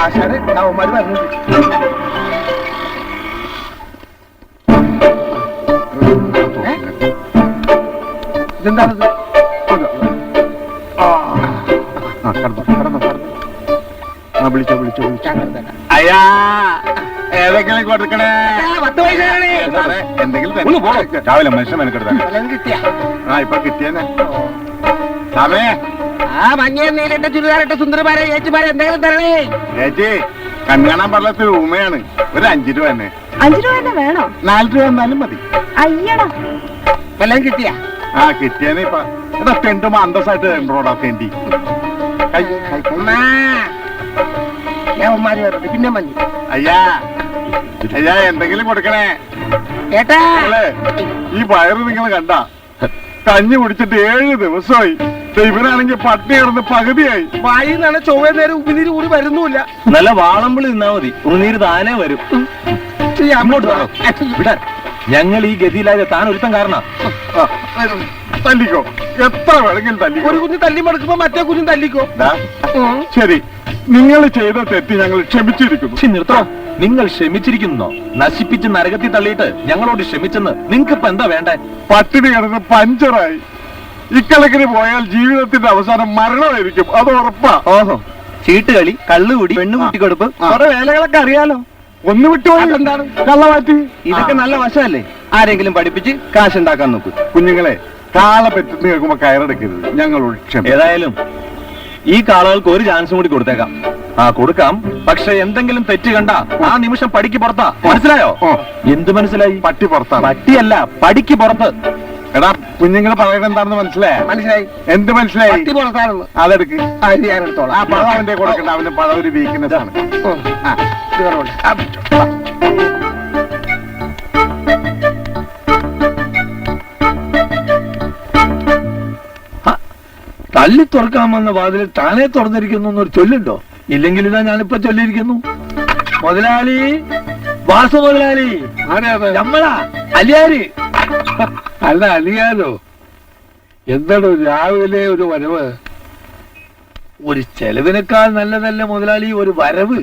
ആശാന് നവന്മാര് വരുന്നുണ്ട്. ഇതെന്താണത്? അയ്യാ ഏതെങ്കിലും കൊടുക്കണേ. 10 പൈസയാണ്. എന്തെങ്കിലും രാവിലെ മനുഷ്യൻ മെനക്കെടുത്താ കിട്ടിയാ ഇപ്പൊ കിട്ടിയെന്നെ. സമേ ആ മഞ്ഞ നീലിട്ട ചുരിദാറിട്ട സുന്ദരമാരെ ചേച്ചിമാരെ എന്തെങ്കിലും തരണേ. ചേച്ചി കണ്ണാൻ പറഞ്ഞ ഉമയാണ്. ഒരു 5 രൂപ തന്നെ. 5 രൂപ തന്നെ വേണോ? 4 രൂപ എന്നാലും മതി. അയ്യടാ വല്ലതും കിട്ടിയാ? കിട്ടിയെന്നെ. ഇപ്പൊ തെണ്ടുമ്പോ അന്തസ്സായിട്ട് തെണ്ടോടാ തെണ്ടി. യവന്മാര് വരുന്നുണ്ട്. പിന്നെ മഞ്ഞ്. അയ്യാ അയ്യാ എന്തെങ്കിലും കൊടുക്കണേ. കേട്ടാ ഈ വയറ് നിങ്ങൾ കണ്ട കഞ്ഞി കുടിച്ചിട്ട് 7 ദിവസമായി. ഇവനാണെങ്കിൽ പട്ടി കിടന്ന് പകുതിയായി. വായി നിന്നാണ് ചൊവ്വ നേരം ഉമിനീര് കൂടി വരുന്നുമില്ല. നല്ല വാളമ്പിളി നിന്നാ മതി, ഉമിനീര് താനേ വരും. ഞങ്ങൾ ഈ ഗതിയിലായ താൻ ഒരുത്തം കാരണം. തല്ലിക്കോ, എത്ര വേണമെങ്കിലും തല്ലിക്കോ. ഒരു കുഞ്ഞ് തല്ലി മടക്കുമ്പോ മറ്റേ കുഞ്ഞും തല്ലിക്കോ. ശരി, നിങ്ങൾ ചെയ്ത തെറ്റ് ഞങ്ങൾ ക്ഷമിച്ചിരിക്കുന്നു. നിർത്തോ. നിങ്ങൾ ക്ഷമിച്ചിരിക്കുന്നോ? നശിപ്പിച്ച് നരകത്തിൽ തള്ളിയിട്ട് ഞങ്ങളോട് ക്ഷമിച്ചെന്ന് നിങ്ങൾക്ക് ഇപ്പൊ എന്താ വേണ്ടേ? പട്ടിണി കിടന്ന് പഞ്ചറായി. ഇക്കണക്കിന് പോയാൽ ജീവിതത്തിന്റെ അവസാനം മരണമായിരിക്കും, അത് ഉറപ്പാ. ഓഹോ, ചീട്ടുകളി, കള്ളുകൂടി, പെണ്ണുകുട്ടിക്കൊടുപ്പ്, കുറെ വേലകളൊക്കെ അറിയാലോ. ഒന്ന് വിട്ടുപോയി. എന്താണ് കള്ളമാറ്റി? ഇതൊക്കെ നല്ല വശമല്ലേ? ആരെങ്കിലും പഠിപ്പിച്ച് കാശുണ്ടാക്കാൻ നോക്കൂ. കുഞ്ഞുങ്ങളെ, കാള പെറ്റെന്ന് കേൾക്കുമ്പോ കയറെടുക്കരുത്. ഞങ്ങളോട് ക്ഷമ. ഏതായാലും ഈ കാളകൾക്ക് ഒരു ചാൻസും കൂടി കൊടുത്തേക്കാം. കൊടുക്കാം. പക്ഷെ എന്തെങ്കിലും തെറ്റ് കണ്ട ആ നിമിഷം പടിക്ക് പുറത്താ. മനസ്സിലായോ? എന്ത് മനസ്സിലായി? പട്ടി പുറത്താണ്. പട്ടിയല്ല, പടിക്ക് പുറത്ത്. എടാ, കുഞ്ഞുങ്ങൾ പറയുന്നത് എന്താണെന്ന് മനസ്സിലായി? മനസ്സിലായി. എന്ത് മനസ്സിലായി? പട്ടി പുറത്താണെന്ന്. അതെടുക്ക്. ഞാനെടുത്തോളാം. ആ പഴം അവന്റെ കൊടുക്കണ്ട. അവന് പഴം ഒരു വീക്ക്നെസ് ആണ്. തല്ലി തുറക്കാമെന്ന വാതിൽ താനേ തുറന്നിരിക്കുന്നു എന്നൊരു ചൊല്ലുണ്ടോ? ഇല്ലെങ്കിൽ ഇതാ ഞാനിപ്പോ ചൊല്ലിയിരിക്കുന്നു. മുതലാളി, വാസു മുതലാളി, നമ്മളാ അലിയാര്. അല്ല, അലിയാലോ? എന്താണോ രാവിലെ ഒരു വരവ്? ഒരു ചെലവിനേക്കാൾ നല്ലതല്ല മുതലാളി ഒരു വരവ്.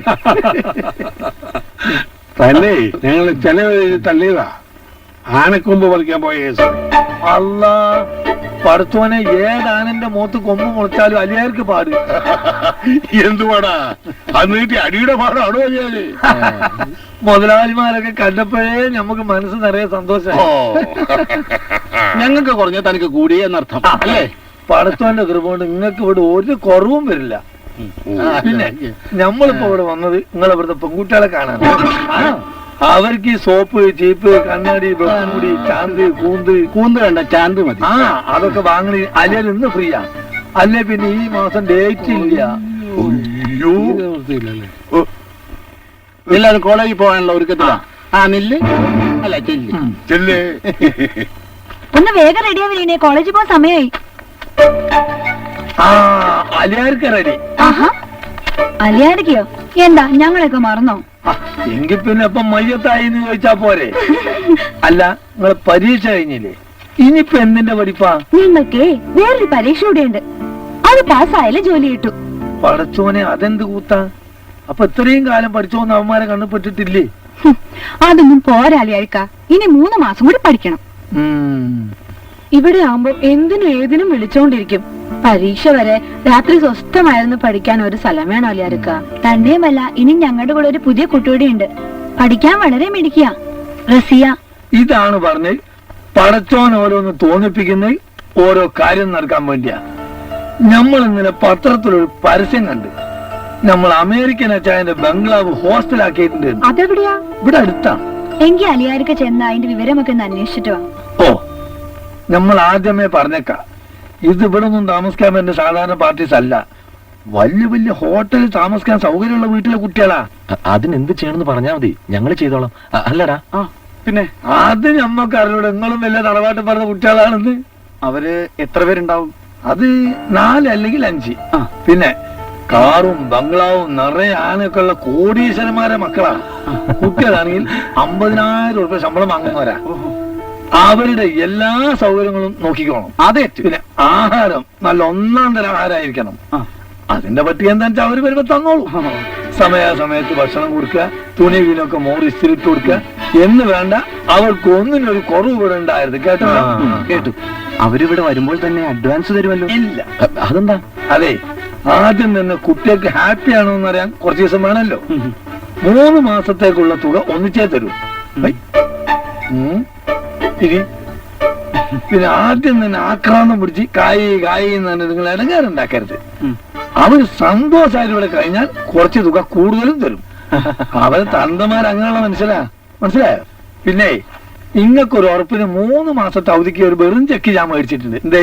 തന്നെ ഞങ്ങൾ ചെലവ് തള്ളിയതാ. ആനക്കൊമ്പ് പറിക്കാൻ പോയ കേസ്. അല്ലാ, പടച്ചോനെ, ഏതാനന്റെ മുഖത്ത് കൊമ്പ് മുളച്ചാലും അലിയാർക്ക് പാട്. എന്തുപാടാ? അന്നിട്ട് അടിയുടെ പാടാണോ അലിയാല്? മുതലാളിമാരൊക്കെ കണ്ടപ്പോഴേ നമുക്ക് മനസ്സ് നിറയെ സന്തോഷം. ഞങ്ങൾക്ക് കുറഞ്ഞ തനിക്ക് കൂടി എന്നർത്ഥം അല്ലേ? പടച്ചോന്റെ കൃപ കൊണ്ട് നിങ്ങൾക്ക് ഇവിടെ ഒരു കുറവും വരില്ല. പിന്നെ നമ്മളിപ്പോ ഇവിടെ വന്നത് നിങ്ങളെ ഇവിടുത്തെ പെൺകുട്ടികളെ കാണാൻ. അവർക്ക് ഈ സോപ്പ്, ചീപ്പ്, കണ്ണാടി, ബസ്മുടി, ചാന്ത്, കൂന്ത് കണ്ട ചാന്ത് മതി. അതൊക്കെ വാങ്ങണി അലിയൽ ഇന്ന് ഫ്രീയാ. അല്ലേ പിന്നെ ഈ മാസം ഡേറ്റ് ഇല്ല. എല്ലാവരും കോളേജിൽ പോകാനുള്ള ഒരുക്കത്തിലാ. നെല്ല് അല്ല ചെല്ല്. ഒന്ന് വേഗം റെഡിയാവില്ലേ, കോളേജിൽ പോകാൻ സമയമായി. അലിയാർക്ക് റെഡി. അലിയാരിക്കോ? എന്താ ഞങ്ങളൊക്കെ മറന്നോ? എങ്കിൽ പിന്നെ ഇപ്പൊ മയ്യത്തായി എന്ന് ചോദിച്ചാ പോരെ? അല്ല, നിങ്ങള് പരീക്ഷ കഴിഞ്ഞില്ലേ? ഇനിയിപ്പോ എന്തിന്റെ പഠിപ്പാ? ഞങ്ങൾക്ക് വേറൊരു പരീക്ഷ കൂടെ ഉണ്ട്. അത് പാസ്സായാലും ജോലി കിട്ടും. പടച്ചോനെ, അതെന്ത് കൂത്താ? അപ്പൊ ഇത്രയും കാലം പഠിച്ചോന്ന് അവന്മാരെ കണ്ണുപെട്ടിട്ടില്ലേ? അതൊന്നും പോരാ അലിയാരിക്ക. ഇനി 3 മാസം കൂടി പഠിക്കണം. ഇവിടെ ആവുമ്പോ എന്തിനും ഏതിനും വിളിച്ചോണ്ടിരിക്കും. പരീക്ഷ വരെ രാത്രി സ്വസ്ഥമായിരുന്നു പഠിക്കാൻ ഒരു സ്ഥലം വേണോ അലിയാരിക്ക? തന്നെയുമല്ല, ഇനി ഞങ്ങളുടെ കൂടെ ഒരു പുതിയ കുട്ടിയുടെ ഉണ്ട്. പഠിക്കാൻ വളരെ മിടിക്കുക, റസിയ. ഇതാണ് പറഞ്ഞ് പടച്ചോൻ ഓരോന്ന് തോന്നിപ്പിക്കുന്ന ഓരോ കാര്യം നടക്കാൻ വേണ്ടിയാ. നമ്മൾ ഇന്നലെ പത്രത്തിലൊരു പരസ്യം കണ്ട്. നമ്മൾ അമേരിക്കൻ അച്ചായന്റെ ബംഗ്ലാവ് ഹോസ്റ്റലാക്കിയിട്ടുണ്ട്. അതെവിടെയാ? ഇവിടെ അടുത്താ. എങ്കിൽ അലിയാരിക്ക ചെന്ന് അതിന്റെ വിവരമൊക്കെ ഒന്ന് അന്വേഷിച്ചിട്ട് വാ. ഓ, നമ്മൾ ആദ്യമേ പറഞ്ഞേക്കാം, ഇത് ഇവിടെ ഒന്നും താമസിക്കാൻ പറ്റുന്ന സാധാരണ പാർട്ടീസ് അല്ല. വലിയ വലിയ ഹോട്ടലിൽ താമസിക്കാൻ സൗകര്യമുള്ള വീട്ടിലെ കുട്ടികളാ. അതിനെന്ത് ചെയ്യണമെന്ന് പറഞ്ഞാൽ മതി, ഞങ്ങൾ ചെയ്തോളാം. അല്ലടാ? പിന്നെ അത് ഞമ്മക്ക് അറിഞ്ഞൂടെ? നിങ്ങളും വലിയ തറവാട്ട് പറഞ്ഞ കുട്ടികളാണെന്ന്. അവര് എത്ര പേരുണ്ടാവും? അത് 4 അല്ലെങ്കിൽ 5. പിന്നെ കാറും ബംഗ്ലാവും നിറയെ ആനയൊക്കെ ഉള്ള കോടീശ്വരന്മാരെ മക്കളാ. കുട്ടികളാണെങ്കിൽ 50,000 രൂപ ശമ്പളം വാങ്ങുന്നവരാ. അവരുടെ എല്ലാ സൗകര്യങ്ങളും നോക്കിക്കോണം. അതെ. പിന്നെ ആഹാരം നല്ല 1-ാം തരം ആഹാരമായിരിക്കണം. അതിന്റെ പട്ടിക എന്താ വെച്ചാൽ അവര് വരുമ്പോ തന്നോളൂ. സമയാസമയത്ത് ഭക്ഷണം കൊടുക്കുക, തുണി വീനൊക്കെ മോറി ഇസ്തിരിട്ട് കൊടുക്കുക എന്ന് വേണ്ട. അവർക്ക് ഒന്നിനൊരു കുറവ് ഇവിടെ ഉണ്ടായിരുന്നു. കേട്ടോ? കേട്ടു. അവരിവിടെ വരുമ്പോൾ തന്നെ അഡ്വാൻസ് തരുമല്ലോ? ഇല്ല. അതെന്താ? അതെ, ആദ്യം തന്നെ കുട്ടികൾക്ക് ഹാപ്പി ആണോ എന്ന് അറിയാൻ കുറച്ച് ദിവസം വേണമല്ലോ. 3 മാസത്തേക്കുള്ള തുക ഒന്നിച്ചേ തരൂ. ഇനി പിന്നെ ആദ്യം തന്നെ ആക്രാന്തം പിടിച്ച് കായി എന്ന് തന്നെ നിങ്ങൾ ഇടങ്ങാറുണ്ടാക്കരുത്. അവര് സന്തോഷമായിട്ട് ഇവിടെ കഴിഞ്ഞാൽ കുറച്ച് തുക കൂടുതലും തരും. അവര് തന്തമാർ അങ്ങനെയുള്ള മനസ്സിലായോ? പിന്നെ ഇങ്ങക്കൊരു ഉറപ്പിന് 3 മാസത്തെ അവധിക്ക് ഒരു വെറും ചെക്ക് ഞാൻ മേടിച്ചിട്ടുണ്ട്. എന്തേ?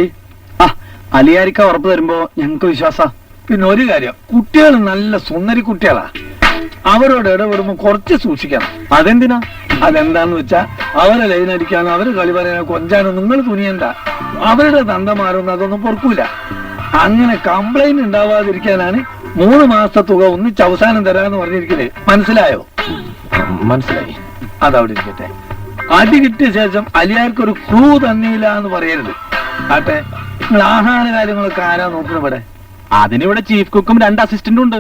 അലിയാരിക്ക ഉറപ്പ് തരുമ്പോ ഞങ്ങൾക്ക് വിശ്വാസ. പിന്നെ ഒരു കാര്യം, കുട്ടികൾ നല്ല സുന്ദരി കുട്ടികളാ. അവരോട് ഇടപെടുമ്പോ കുറച്ച് സൂക്ഷിക്കണം. അതെന്തിനാ? അതെന്താന്ന് വെച്ചാ അവരെ ലൈനടിക്കാനോ അവരെ കളി പറയാനോ കൊഞ്ചാനോ നിങ്ങൾ തുനിയണ്ട. അവരുടെ തന്തമാരൊന്നും അതൊന്നും പൊറുക്കൂല. അങ്ങനെ കംപ്ലൈന്റ് ഉണ്ടാവാതിരിക്കാനാണ് 3 മാസത്തെ തുക ഒന്നിച്ച് അവസാനം തരാന്ന് പറഞ്ഞിരിക്കല്. മനസ്സിലായോ? മനസ്സിലായി. അതവിടെ ഇരിക്കട്ടെ. അടി കിട്ടിയ ശേഷം അലിയാർക്കൊരു ക്ലൂ തന്നില്ല എന്ന് പറയരുത്. ആട്ടെ, നിങ്ങൾ ആഹാര കാര്യങ്ങളൊക്കെ ആരാ നോക്കുന്നത് ഇവിടെ? അതിനിവിടെ ചീഫ് കുക്കും 2 അസിസ്റ്റന്റും ഉണ്ട്.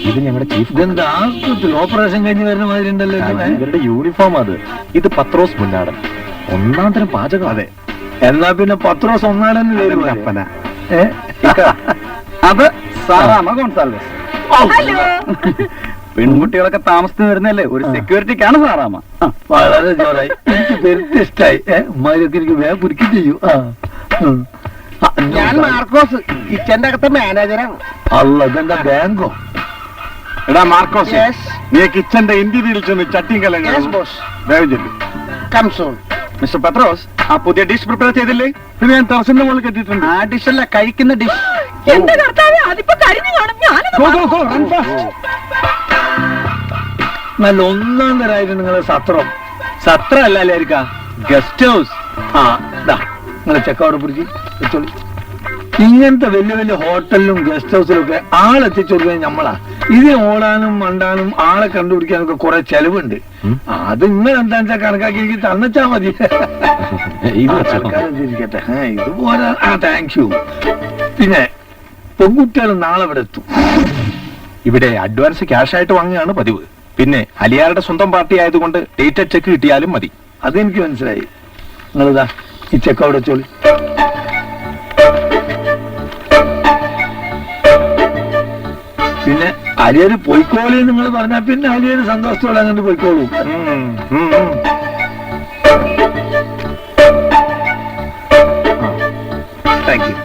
ഇത് ഞങ്ങളുടെ ചീഫ്. ഇതെന്താ ആസ്പത്രി ഓപ്പറേഷൻ കഴിഞ്ഞ് വരുന്ന മാതിരി ഉണ്ടല്ലോ. ഇവരുടെ യൂണിഫോം അത്. ഇത് പത്രോസ് മുന്നാടൻ, 1ാം തരം പാചകം. അതെ, എന്നാ പിന്നെ പത്രോസ് ഒന്നാടന്ന് വരും. അത് സാറാമ ഗോൺസാൽവസ്. പെൺകുട്ടികളൊക്കെ താമസിച്ചു വരുന്നല്ലേ, ഒരു സെക്യൂരിറ്റിക്കാണ് സാറാമ. വളരെ ജോറായി. എനിക്ക് പെരുത്ത് ഇഷ്ടായി. ഉമ്മാരൊക്കെ എനിക്ക് വേഗം പുരുക്കി ചെയ്യൂ. ഞാൻ മാർക്കോസ്, കിച്ചന്റെ അകത്തെ മാനേജറാണ്. അല്ല, ഇതെന്താ ബാങ്കോ? എടാ മാർക്കോസ്, നീ കിച്ചന്റെ ഇന്റീരിയൽ ചെന്ന് ചട്ടിയും കലങ്ങളും വേഗം ചെല്ലു. കംസോൺ. മിസ്റ്റർ പത്രോസ്, ആ പുതിയ ഡിഷ് പ്രിപ്പയർ ചെയ്തില്ലേ? പിന്നെ ഞാൻ ടെറസിന്റെ മുകളിൽ കെട്ടിയിട്ടുണ്ട്. ആ ഡിഷല്ല, കഴിക്കുന്ന ഡിഷ്. എന്റെ കർത്താവേ, അതിപ്പോ കരിഞ്ഞു കാണും. നല്ല 1ാം തരായിട്ട് നിങ്ങളെ സത്രം. സത്രം അല്ല അല്ലായിരിക്ക, ഗസ്റ്റ് ഹൗസ്. ആ ഇതാ നിങ്ങളെ ചെക്കവിടെ പിടിച്ച് വെച്ചോളി. ഇങ്ങനത്തെ വലിയ വലിയ ഹോട്ടലിലും ഗസ്റ്റ് ഹൗസിലും ഒക്കെ ആളെത്തിച്ചു കൊടുക്കുന്നത് നമ്മളാ. ഇത് ഓടാനും മണ്ടാനും ആളെ കണ്ടുപിടിക്കാനൊക്കെ കുറെ ചെലവുണ്ട്. അത് നിങ്ങൾ എന്താ വെച്ചാൽ കണക്കാക്കി എനിക്ക് തന്നച്ചാ മതി. ഇരിക്കട്ടെ, ഇത് പോരാ. Thank you. പിന്നെ പെൺകുട്ടികൾ നാളെ ഇവിടെ എത്തും. ഇവിടെ അഡ്വാൻസ് ക്യാഷ് ആയിട്ട് വാങ്ങുകയാണ് പതിവ്. പിന്നെ അലിയാരുടെ സ്വന്തം പാർട്ടി ആയതുകൊണ്ട് ഡേറ്റഡ് ചെക്ക് കിട്ടിയാലും മതി. അതെനിക്ക് മനസ്സിലായി. നിങ്ങളിതാ ഈ ചെക്ക് അവിടെ വെച്ചോളി. പിന്നെ അലിയര് പോയിക്കോളി നിങ്ങൾ പറഞ്ഞാൽ പിന്നെ അലിയര് സന്തോഷത്തോടെ അങ്ങോട്ട് പോയിക്കോളൂ. Thank you.